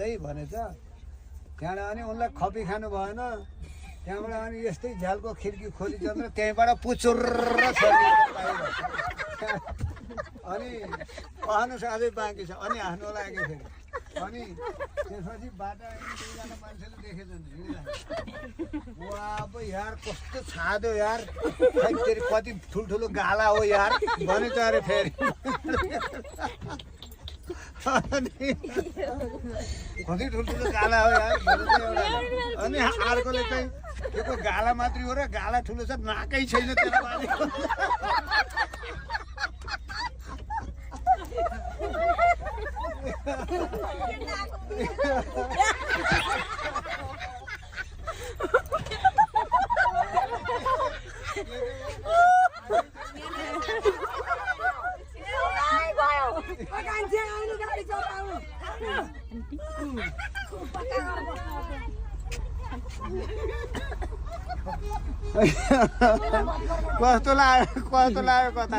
है भनेछ त्यहाँबाट अनि उनलाई खपी खानु भएन त्यहाँबाट अनि यस्तै झ्यालको खिड्की खोलिचन्द्र त्यहीँबाट पुचुर अनि कहनुहोस् अझै बाँकी छ अनि हाँस्नु लाग्यो फेरि अनि त्यसपछि बाटा दुईजना मान्छेले देखेछन् वा अब यार कस्तो छादो यार खै तेरि कति ठुल्ठुलो गाला हो यार भने त अरे फेरि कति ठुल्ठुलो गाला हो यार अनि अर्कोले चाहिँ त्यो गाला मात्रै हो र गाला ठुलो छ नाकै छैन त्यसको कस्तो लाग्यो कता